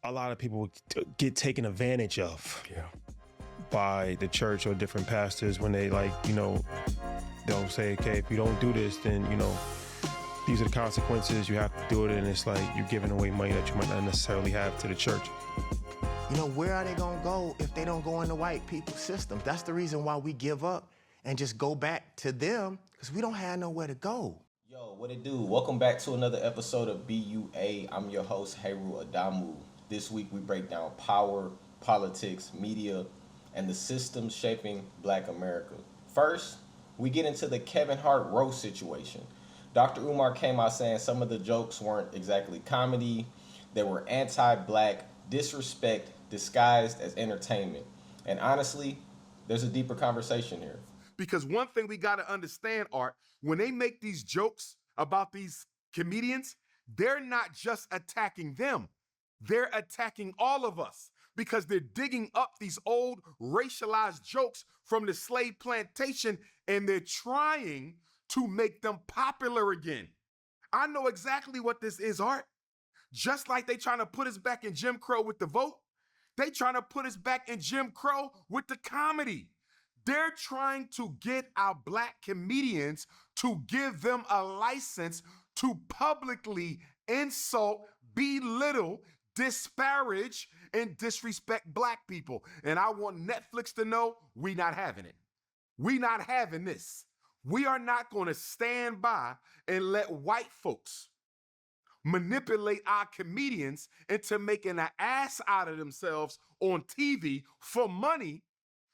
a lot of people get taken advantage of by the church or different pastors when they they'll say, okay, if you don't do this, then, these are the consequences. You have to do it. And it's like you're giving away money that you might not necessarily have to the church. Where are they going to go if they don't go in the white people's system? That's the reason why we give up and just go back to them, because we don't have nowhere to go. Yo, what it do? Welcome back to another episode of BUA. I'm your host, Heru Adamu. This week we break down power, politics, media, and the systems shaping Black America. First, we get into the Kevin Hart roast situation. Dr. Umar came out saying some of the jokes weren't exactly comedy. They were anti-Black, disrespect disguised as entertainment. And honestly, there's a deeper conversation here. Because one thing we got to understand, Art, when they make these jokes about these comedians, they're not just attacking them. They're attacking all of us because they're digging up these old racialized jokes from the slave plantation and they're trying to make them popular again. I know exactly what this is, Art. Just like they trying to put us back in Jim Crow with the vote, they trying to put us back in Jim Crow with the comedy. They're trying to get our Black comedians to give them a license to publicly insult, belittle, disparage, and disrespect Black people. And I want Netflix to know we not having it. We not having this. We are not going to stand by and let white folks manipulate our comedians into making an ass out of themselves on TV for money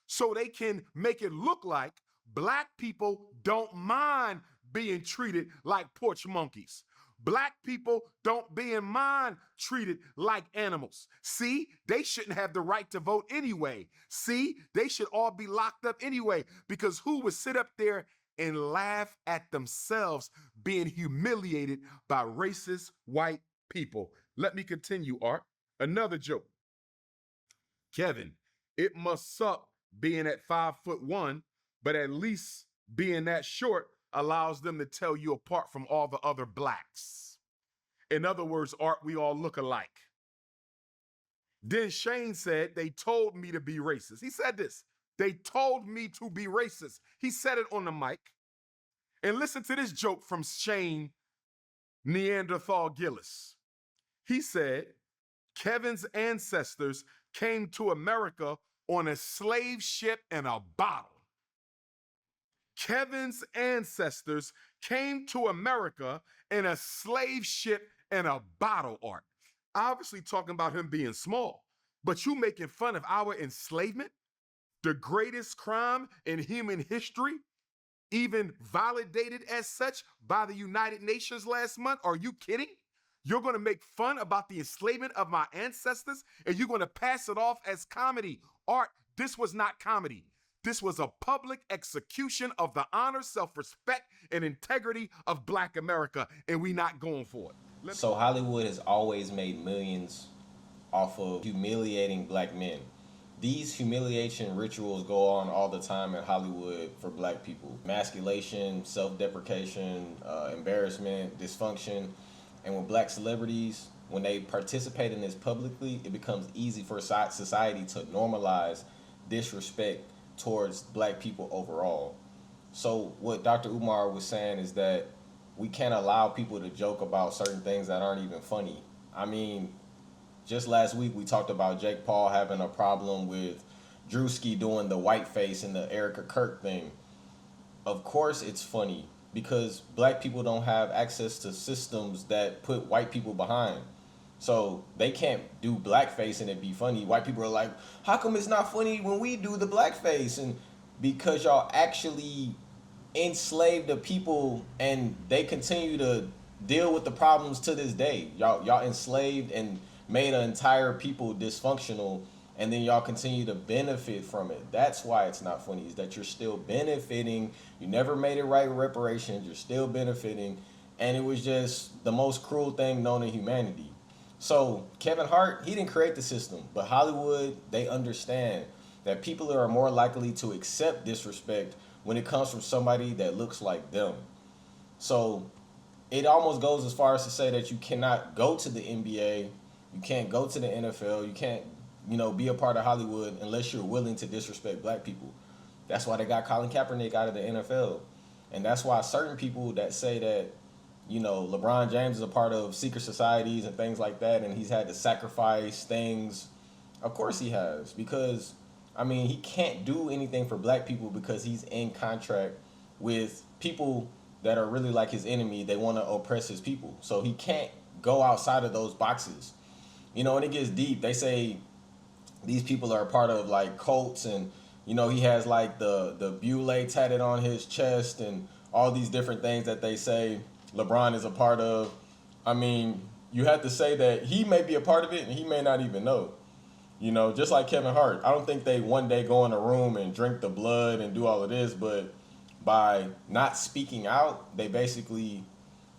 so they can make it look like Black people don't mind being treated like porch monkeys. Black people don't mind treated like animals. See, they shouldn't have the right to vote anyway. See, they should all be locked up anyway, because who would sit up there and laugh at themselves being humiliated by racist white people? Let me continue, Art. Another joke. Kevin, it must suck being at 5'1", but at least being that short allows them to tell you apart from all the other Blacks. In other words, Art, we all look alike. Then Shane said, they told me to be racist. He said this. They told me to be racist. He said it on the mic. And listen to this joke from Shane Neanderthal Gillis. He said, Kevin's ancestors came to America on a slave ship and a bottle. Kevin's ancestors came to America in a slave ship and a bottle, Art. Obviously talking about him being small, but you making fun of our enslavement, the greatest crime in human history, even validated as such by the United Nations last month. Are you kidding? You're going to make fun about the enslavement of my ancestors and you're going to pass it off as comedy. Art, this was not comedy. This was a public execution of the honor, self-respect, and integrity of Black America, and we not going for it. So Hollywood has always made millions off of humiliating Black men. These humiliation rituals go on all the time in Hollywood for Black people. Emasculation, self-deprecation, embarrassment, dysfunction. And with Black celebrities, when they participate in this publicly, it becomes easy for society to normalize disrespect towards Black people overall. So what Dr. Umar was saying is that we can't allow people to joke about certain things that aren't even funny. I mean, just last week we talked about Jake Paul having a problem with Drewski doing the white face and the Erica Kirk thing. Of course it's funny because Black people don't have access to systems that put white people behind. So they can't do blackface and it be funny. White people are like, how come it's not funny when we do the blackface? And because y'all actually enslaved the people and they continue to deal with the problems to this day. Y'all enslaved and made an entire people dysfunctional, and then y'all continue to benefit from it. That's why it's not funny, is that you're still benefiting. You never made it right with reparations. You're still benefiting. And it was just the most cruel thing known in humanity. So Kevin Hart, he didn't create the system, but Hollywood, they understand that people are more likely to accept disrespect when it comes from somebody that looks like them. So it almost goes as far as to say that you cannot go to the NBA You can't go to the NFL. You can't, be a part of Hollywood unless you're willing to disrespect black people. That's why they got Colin Kaepernick out of the NFL. And that's why certain people that say that, LeBron James is a part of secret societies and things like that, and he's had to sacrifice things. Of course he has, because, he can't do anything for black people because he's in contract with people that are really like his enemy. They want to oppress his people. So he can't go outside of those boxes. And it gets deep. They say these people are a part of like cults, and he has like the BUA tatted on his chest and all these different things that they say LeBron is a part of. You have to say that he may be a part of it and he may not even know. Just like Kevin Hart. I don't think they one day go in a room and drink the blood and do all of this, but by not speaking out, they basically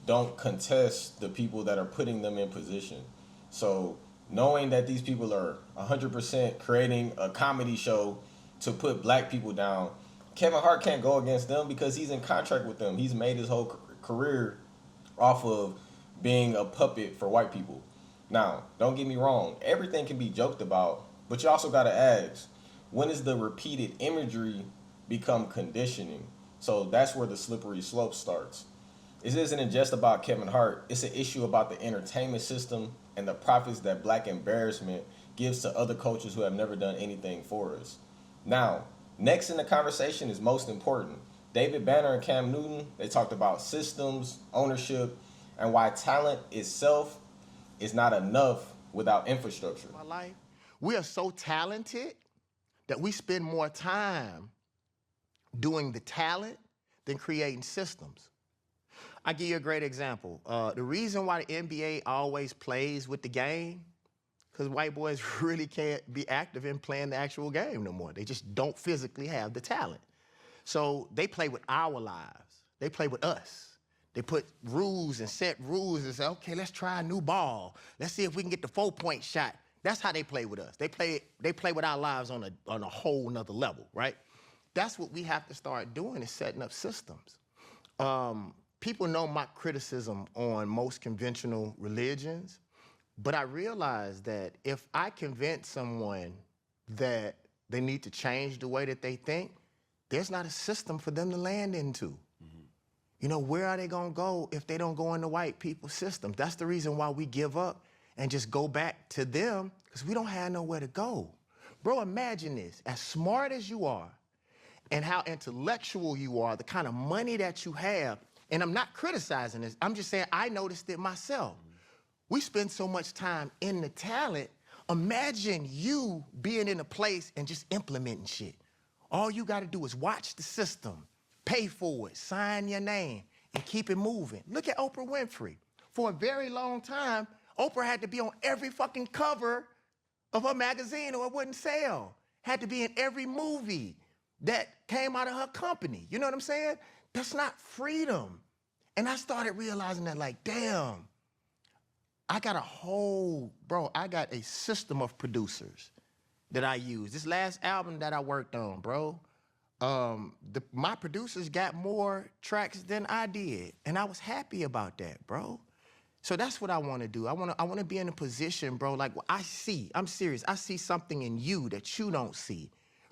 don't contest the people that are putting them in position. So knowing that these people are 100% creating a comedy show to put black people down, Kevin Hart can't go against them because he's in contract with them. He's made his whole career off of being a puppet for white people. Now, don't get me wrong. Everything can be joked about, but you also got to ask, when does the repeated imagery become conditioning? So that's where the slippery slope starts. It isn't just about Kevin Hart. It's an issue about the entertainment system and the profits that black embarrassment gives to other cultures who have never done anything for us. Now, next in the conversation is most important. David Banner and Cam Newton, they talked about systems, ownership, and why talent itself is not enough without infrastructure. My life, we are so talented that we spend more time doing the talent than creating systems. I'll give you a great example. The reason why the NBA always plays with the game, because white boys really can't be active in playing the actual game no more. They just don't physically have the talent. So they play with our lives. They play with us. They put rules and set rules and say, okay, let's try a new ball. Let's see if we can get the 4-point shot. That's how they play with us. They play with our lives on a whole nother level, right? That's what we have to start doing, is setting up systems. People know my criticism on most conventional religions, but I realize that if I convince someone that they need to change the way that they think, there's not a system for them to land into. Where are they gonna go if they don't go in the white people's system? That's the reason why we give up and just go back to them, because we don't have nowhere to go. Bro, imagine this, as smart as you are and how intellectual you are, the kind of money that you have, and I'm not criticizing this, I'm just saying I noticed it myself. We spend so much time in the talent. Imagine you being in a place and just implementing shit. All you gotta do is watch the system, pay for it, sign your name, and keep it moving. Look at Oprah Winfrey. For a very long time, Oprah had to be on every fucking cover of her magazine or it wouldn't sell. Had to be in every movie that came out of her company. You know what I'm saying? That's not freedom. And I started realizing that, like, damn, I got a system of producers that I use. This last album that I worked on, bro, my producers got more tracks than I did, and I was happy about that, bro. So that's what I want to do. I want to be in a position, bro, like I'm serious, I see something in you that you don't see.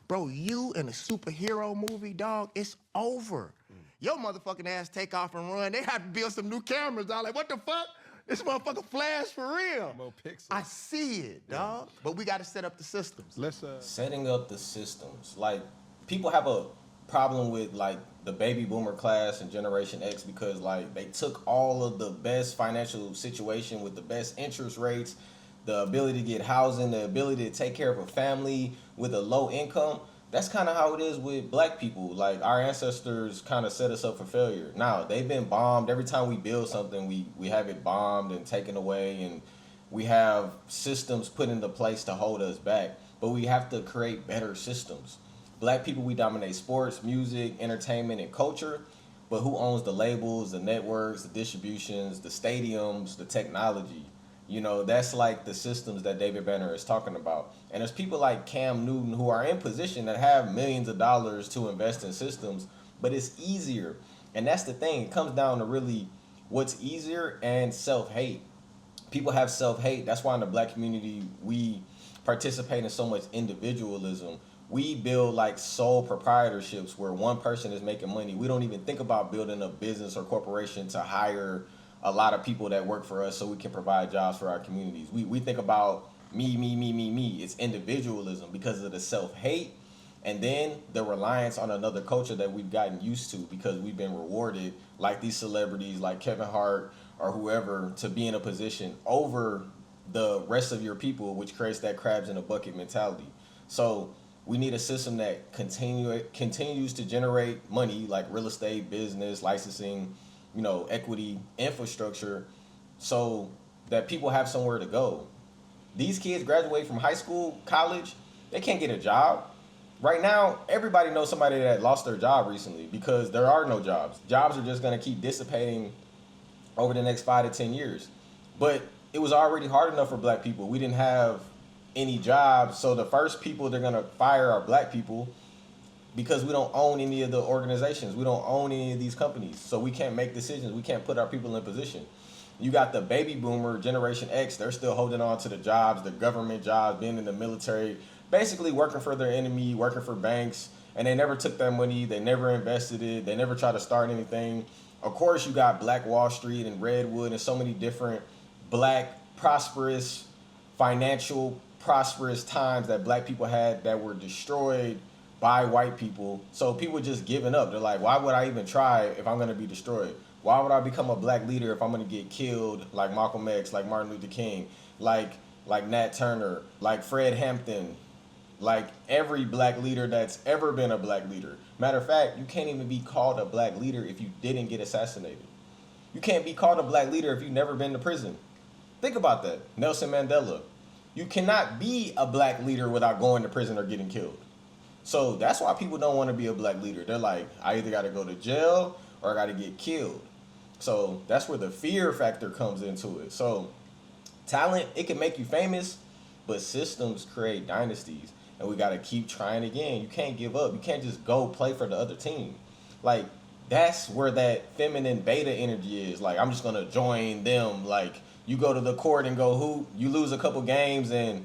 Bro, you in a superhero movie, dog, it's over. Your motherfucking ass take off and run. They have to build some new cameras, dog. Like, what the fuck? This motherfucker flash for real. More pixels. I see it, dog. But we got to set up the systems. Setting up the systems. Like, people have a problem with, like, the baby boomer class and Generation X because, like, they took all of the best financial situation with the best interest rates, the ability to get housing, the ability to take care of a family with a low income. That's kind of how it is with black people. Like, our ancestors kind of set us up for failure. Now, they've been bombed. Every time we build something, we have it bombed and taken away, and we have systems put into place to hold us back. But we have to create better systems. Black people, we dominate sports, music, entertainment, and culture. But who owns the labels, the networks, the distributions, the stadiums, the technology? That's like the systems that David Banner is talking about. And there's people like Cam Newton who are in position that have millions of dollars to invest in systems, but it's easier. And that's the thing. It comes down to really what's easier and self-hate. people have self-hate. That's why in the black community, we participate in so much individualism. We build like sole proprietorships where one person is making money. We don't even think about building a business or corporation to hire a lot of people that work for us so we can provide jobs for our communities. We think about me. It's individualism because of the self-hate and then the reliance on another culture that we've gotten used to because we've been rewarded, like these celebrities like Kevin Hart or whoever, to be in a position over the rest of your people, which creates that crabs in a bucket mentality. So we need a system that continues to generate money, like real estate, business, licensing, equity, infrastructure, so that people have somewhere to go. These kids graduate from high school, college, they can't get a job. Right now, everybody knows somebody that lost their job recently because there are no jobs. Jobs are just going to keep dissipating over the next 5 to 10 years. But it was already hard enough for black people. We didn't have any jobs, so the first people they're going to fire are black people because we don't own any of the organizations. We don't own any of these companies, so we can't make decisions. We can't put our people in position. You got the baby boomer, Generation X, they're still holding on to the jobs, the government jobs, being in the military, basically working for their enemy, working for banks, and they never took that money, they never invested it, they never tried to start anything. Of course, you got Black Wall Street and Redwood and so many different black, prosperous, financial, prosperous times that black people had that were destroyed by white people. So people just giving up. They're like, why would I even try if I'm going to be destroyed? Why would I become a black leader if I'm going to get killed like Malcolm X, like Martin Luther King, like Nat Turner, like Fred Hampton, like every black leader that's ever been a black leader. Matter of fact, you can't even be called a black leader if you didn't get assassinated. You can't be called a black leader if you've never been to prison. Think about that. Nelson Mandela. You cannot be a black leader without going to prison or getting killed. So that's why people don't want to be a black leader. They're like, I either got to go to jail or I got to get killed. So that's where the fear factor comes into it. So talent, it can make you famous, but systems create dynasties. And we got to keep trying again. You can't give up. You can't just go play for the other team. Like, that's where that feminine beta energy is. Like, I'm just going to join them. Like, you go to the court and go hoop. You lose a couple games and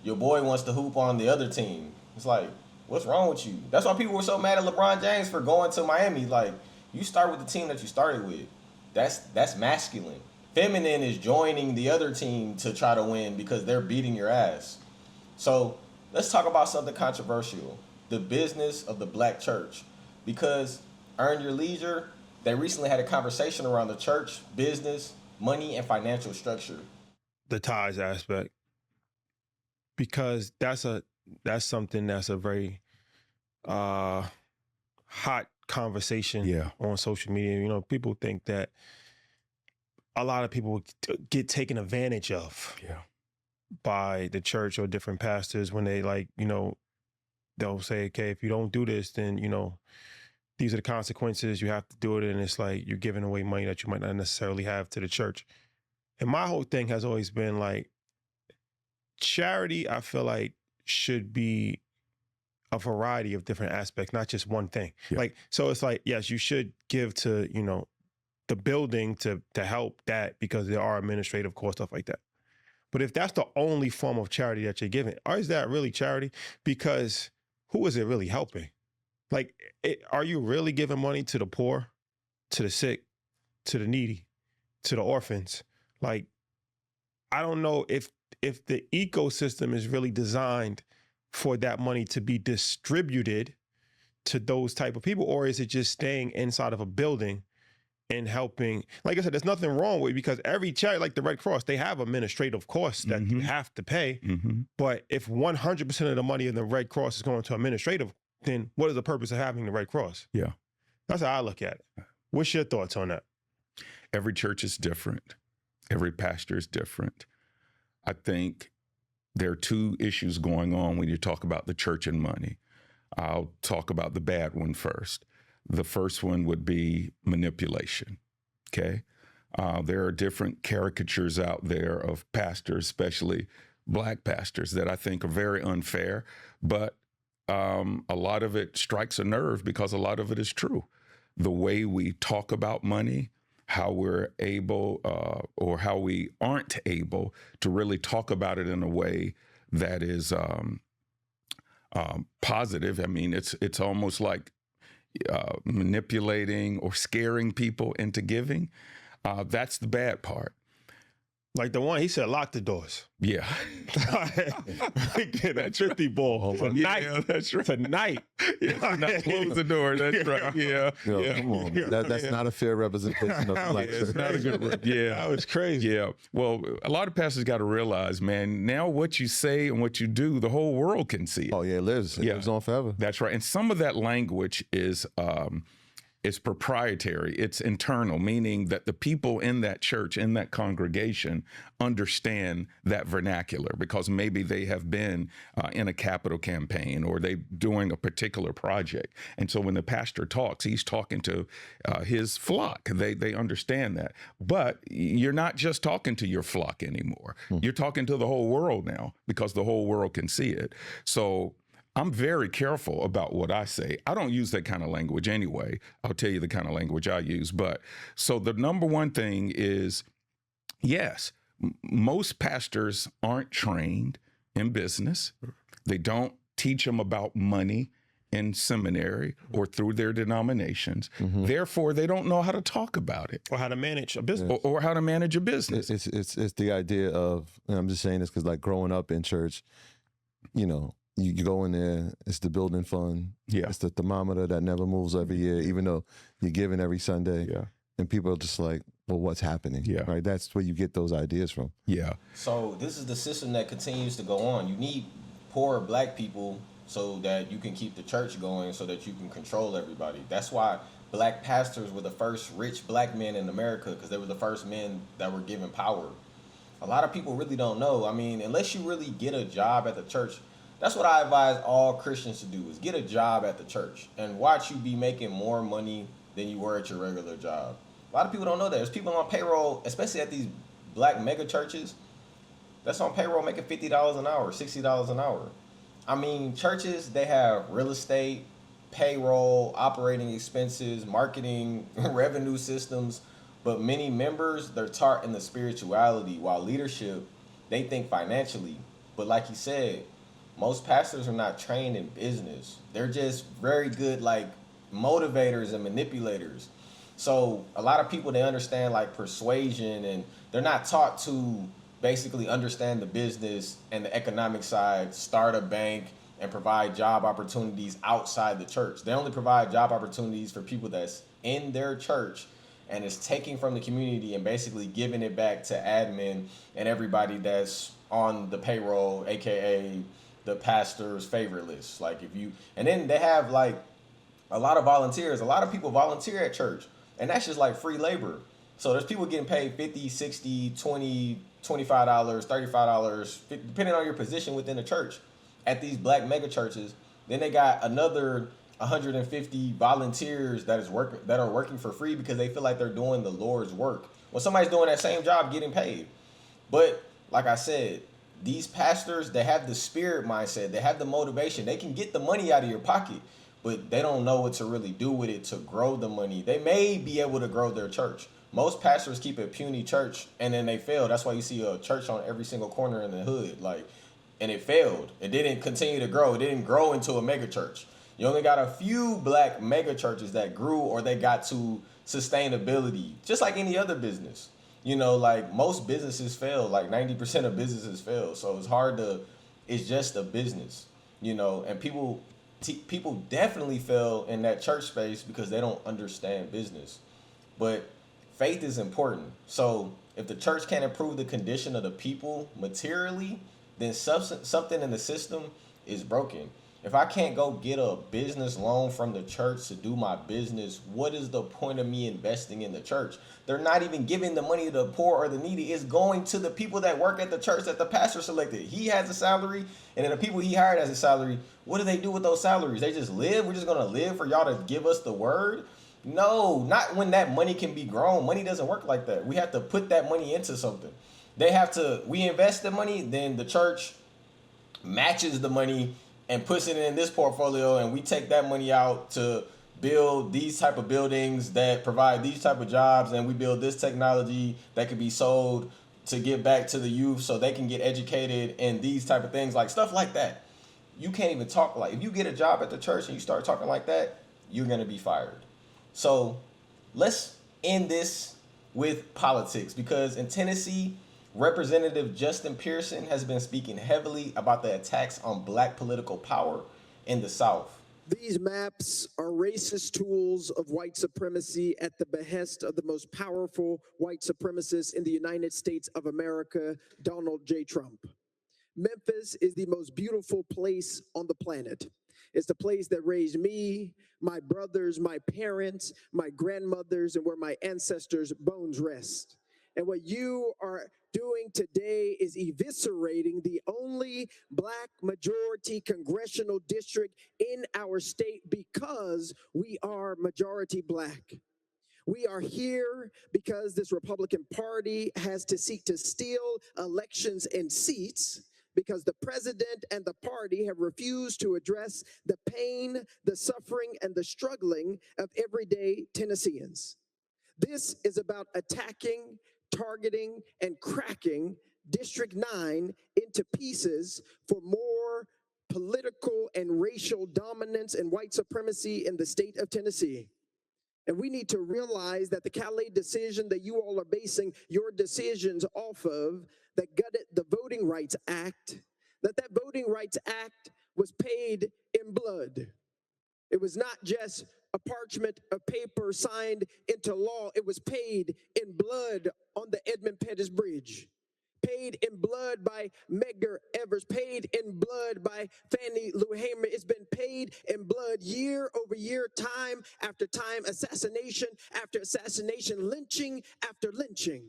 your boy wants to hoop on the other team. It's like, what's wrong with you? That's why people were so mad at LeBron James for going to Miami. Like, you start with the team that you started with. That's masculine. Feminine is joining the other team to try to win because they're beating your ass. So let's talk about something controversial. The business of the black church. Because Earn Your Leisure, they recently had a conversation around the church, business, money, and financial structure. The ties aspect. Because that's something that's a very hot conversation on social media. People think that a lot of people get taken advantage of by the church or different pastors when they they'll say, okay, if you don't do this, then, these are the consequences. You have to do it. And it's like you're giving away money that you might not necessarily have to the church. And my whole thing has always been like, charity, I feel like, should be a variety of different aspects, not just one thing. So it's like, yes, you should give to, the building to help that because there are administrative costs, stuff like that. But if that's the only form of charity that you're giving, or is that really charity? Because who is it really helping? Like, are you really giving money to the poor, to the sick, to the needy, to the orphans? Like, I don't know if the ecosystem is really designed for that money to be distributed to those type of people, or is it just staying inside of a building and helping? Like I said, there's nothing wrong with it because every charity, like the Red Cross, they have administrative costs that you have to pay. But if 100% of the money in the Red Cross is going to administrative, then what is the purpose of having the Red Cross? Yeah. That's how I look at it. What's your thoughts on that? Every church is different. Every pastor is different. I think there are two issues going on when you talk about the church and money. I'll talk about the bad one first. The first one would be manipulation, okay? There are different caricatures out there of pastors, especially black pastors, that I think are very unfair, but a lot of it strikes a nerve because a lot of it is true. The way we talk about money, how we're able or how we aren't able to really talk about it in a way that is positive. I mean, it's almost like manipulating or scaring people into giving. That's the bad part. Like the one, he said, lock the doors. Yeah. Get that tricky ball tonight. Yeah, that's right. Tonight. Yeah, not close the door. That's right. Yeah. Yo, Yeah. come on. That's not a fair representation of black It's church. not a good. Yeah. That was crazy. Yeah. Well, a lot of pastors got to realize, man, now what you say and what you do, the whole world can see it. Oh, yeah, it lives. It lives on forever. That's right. And some of that language is proprietary. It's internal, meaning that the people in that church, in that congregation, understand that vernacular because maybe they have been in a capital campaign or they doing a particular project. And so when the pastor talks, he's talking to his flock. They understand that. But you're not just talking to your flock anymore. You're talking to the whole world now because the whole world can see it. So I'm very careful about what I say. I don't use that kind of language anyway. I'll tell you the kind of language I use. But so the number one thing is, yes, most pastors aren't trained in business. They don't teach them about money in seminary or through their denominations. Therefore, they don't know how to talk about it Or how to manage a business. or how to manage a business. It's the idea of, and I'm just saying this because like growing up in church, you know, you go in there, it's the building fund. Yeah. It's the thermometer that never moves every year, even though you're giving every Sunday. Yeah. And people are just like, well, what's happening? Yeah. Right. That's where you get those ideas from. Yeah. So this is the system that continues to go on. You need poor black people so that you can keep the church going, so that you can control everybody. That's why black pastors were the first rich black men in America, because they were the first men that were given power. A lot of people really don't know. I mean, unless you really get a job at the church, that's what I advise all Christians to do, is get a job at the church and watch you be making more money than you were at your regular job. A lot of people don't know that. There's people on payroll, especially at these black mega churches, that's on payroll making $50 an hour, $60 an hour. I mean, churches, they have real estate, payroll, operating expenses, marketing, revenue systems, but many members, they're taught in the spirituality, while leadership, they think financially. But like you said, most pastors are not trained in business. They're just very good like motivators and manipulators. So a lot of people, they understand like persuasion, and they're not taught to basically understand the business and the economic side, start a bank and provide job opportunities outside the church. They only provide job opportunities for people that's in their church and is taking from the community and basically giving it back to admin and everybody that's on the payroll, AKA the pastor's favorite list. Like if you, and then they have like a lot of volunteers. A lot of people volunteer at church, and that's just like free labor. So there's people getting paid $50, $60, $20, $25, $35, depending on your position within the church at these black mega churches. Then they got another 150 volunteers that are working for free because they feel like they're doing the Lord's work. Well, somebody's doing that same job getting paid. But like I said, these pastors, they have the spirit mindset. They have the motivation. They can get the money out of your pocket, but they don't know what to really do with it to grow the money. They may be able to grow their church. Most pastors keep a puny church and then they fail. That's why you see a church on every single corner in the hood. And it failed. It didn't continue to grow. It didn't grow into a mega church. You only got a few black mega churches that grew, or they got to sustainability, just like any other business. You know, like most businesses fail, like 90% of businesses fail. So it's just a business, you know, and people definitely fail in that church space because they don't understand business. But faith is important. So if the church can't improve the condition of the people materially, then something in the system is broken. If I can't go get a business loan from the church to do my business, what is the point of me investing in the church? They're not even giving the money to the poor or the needy. It's going to the people that work at the church that the pastor selected. He has a salary, and then the people he hired as a salary, what do they do with those salaries? They just live? We're just going to live for y'all to give us the word? No, not when that money can be grown. Money doesn't work like that. We have to put that money into something. We invest the money, then the church matches the money and puts it in this portfolio, and we take that money out to build these type of buildings that provide these type of jobs, and we build this technology that could be sold to give back to the youth so they can get educated and these type of things, like stuff like that. You can't even talk like, if you get a job at the church and you start talking like that, you're going to be fired. So let's end this with politics, because in Tennessee, Representative Justin Pearson has been speaking heavily about the attacks on black political power in the South. These maps are racist tools of white supremacy at the behest of the most powerful white supremacist in the United States of America, Donald J. Trump. Memphis is the most beautiful place on the planet. It's the place that raised me, my brothers, my parents, my grandmothers, and where my ancestors' bones rest. And what you are doing today is eviscerating the only black majority congressional district in our state because we are majority black. We are here because this Republican Party has to seek to steal elections and seats, because the president and the party have refused to address the pain, the suffering, and the struggling of everyday Tennesseans. This is about attacking, targeting, and cracking District 9 into pieces for more political and racial dominance and white supremacy in the state of Tennessee. And we need to realize that the Calais decision that you all are basing your decisions off of, that gutted the Voting Rights Act, that Voting Rights Act was paid in blood. It was not just a parchment of paper signed into law. It was paid in blood on the Edmund Pettus Bridge, paid in blood by Medgar Evers, paid in blood by Fannie Lou Hamer. It's been paid in blood year over year, time after time, assassination after assassination, lynching after lynching,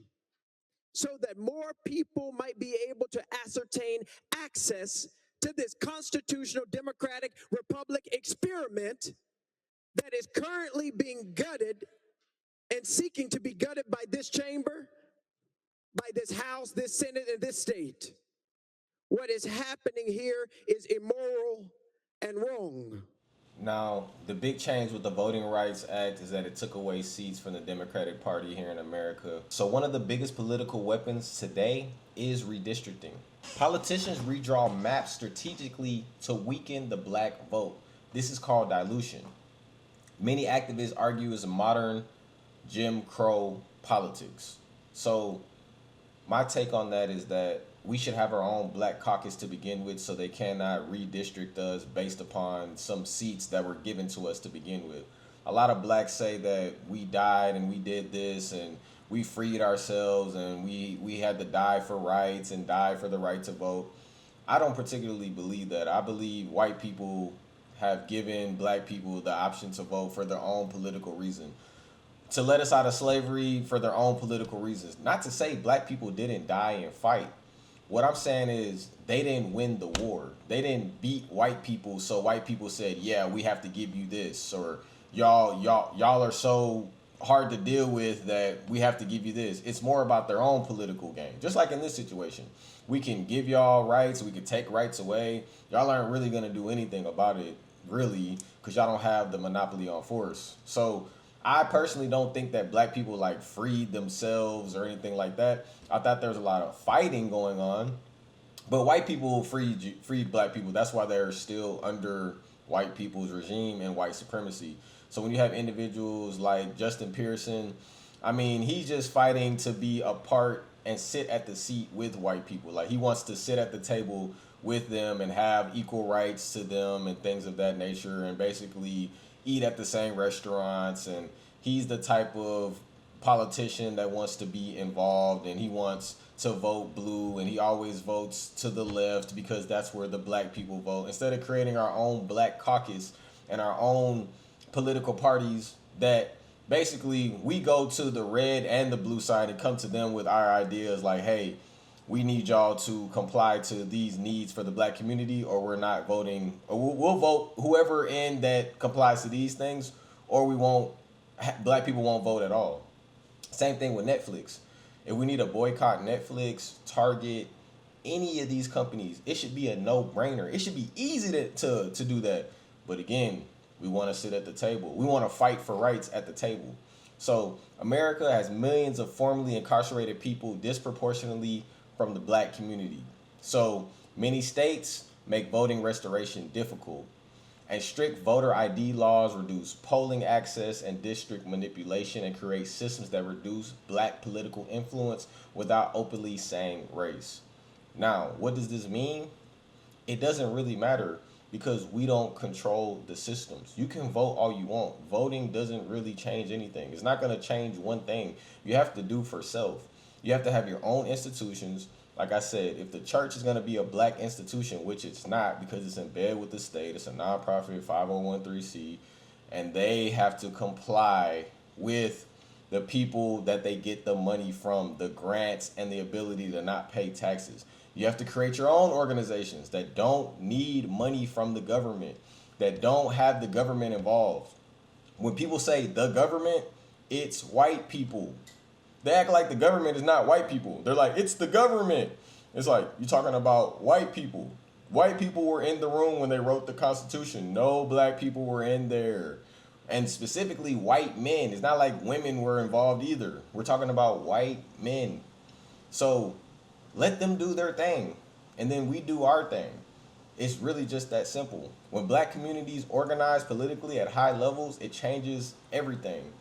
so that more people might be able to ascertain access to this constitutional democratic republic experiment that is currently being gutted and seeking to be gutted by this chamber, by this House, this Senate, and this state. What is happening here is immoral and wrong. Now, the big change with the Voting Rights Act is that it took away seats from the Democratic Party here in America. So one of the biggest political weapons today is redistricting. Politicians redraw maps strategically to weaken the black vote. This is called dilution. Many activists argue it's modern Jim Crow politics. So my take on that is that we should have our own black caucus to begin with, so they cannot redistrict us based upon some seats that were given to us to begin with. A lot of blacks say that we died and we did this and we freed ourselves and we had to die for rights and die for the right to vote. I don't particularly believe that. I believe white people have given black people the option to vote for their own political reason, to let us out of slavery for their own political reasons. Not to say black people didn't die and fight. What I'm saying is they didn't win the war. They didn't beat white people, so white people said, yeah, we have to give you this, or y'all are so hard to deal with that we have to give you this. It's more about their own political game. Just like in this situation, we can give y'all rights, we can take rights away. Y'all aren't really gonna do anything about it, really, because y'all don't have the monopoly on force. So I personally don't think that black people like freed themselves or anything like that. I thought there was a lot of fighting going on, but white people freed black people. That's why they're still under white people's regime and white supremacy. So when you have individuals like Justin Pearson, I mean, he's just fighting to be a part and sit at the seat with white people. Like, he wants to sit at the table with them and have equal rights to them and things of that nature, and basically eat at the same restaurants. And he's the type of politician that wants to be involved, and he wants to vote blue, and he always votes to the left because that's where the black people vote. Instead of creating our own black caucus and our own political parties that basically we go to the red and the blue side and come to them with our ideas like, hey, we need y'all to comply to these needs for the black community, or we're not voting, or we'll vote whoever in that complies to these things, or we won't, black people won't vote at all. Same thing with Netflix. If we need to boycott Netflix, Target, any of these companies, it should be a no-brainer. It should be easy to do that. But again, We want to sit at the table. We want to fight for rights at the table. So America has millions of formerly incarcerated people disproportionately from the black community. So many states make voting restoration difficult. And strict voter ID laws reduce polling access and district manipulation and create systems that reduce black political influence without openly saying race. Now, what does this mean? It doesn't really matter because we don't control the systems. You can vote all you want. Voting doesn't really change anything. It's not going to change one thing. You have to do for self. You have to have your own institutions. Like I said, if the church is going to be a black institution, which it's not because it's in bed with the state, it's a nonprofit 501(c), and they have to comply with the people that they get the money from, the grants and the ability to not pay taxes. You have to create your own organizations that don't need money from the government, that don't have the government involved. When people say the government, it's white people. They act like the government is not white people. They're like, it's the government. It's like, you're talking about white people. White people were in the room when they wrote the Constitution. No black people were in there. And specifically white men. It's not like women were involved either. We're talking about white men. So let them do their thing. And then we do our thing. It's really just that simple. When black communities organize politically at high levels, it changes everything.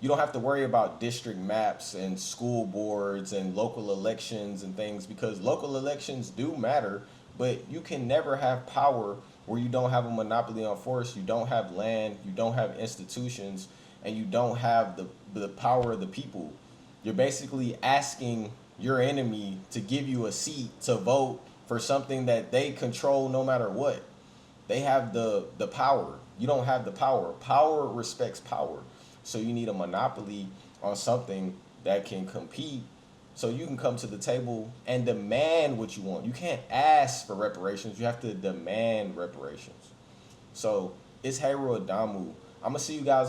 You don't have to worry about district maps and school boards and local elections and things because local elections do matter, but you can never have power where you don't have a monopoly on force, you don't have land, you don't have institutions, and you don't have the power of the people. You're basically asking your enemy to give you a seat to vote for something that they control no matter what. They have the power. You don't have the power. Power respects power. So you need a monopoly on something that can compete so you can come to the table and demand what you want. You can't ask for reparations. You have to demand reparations. So it's Heru Adamu. I'm going to see you guys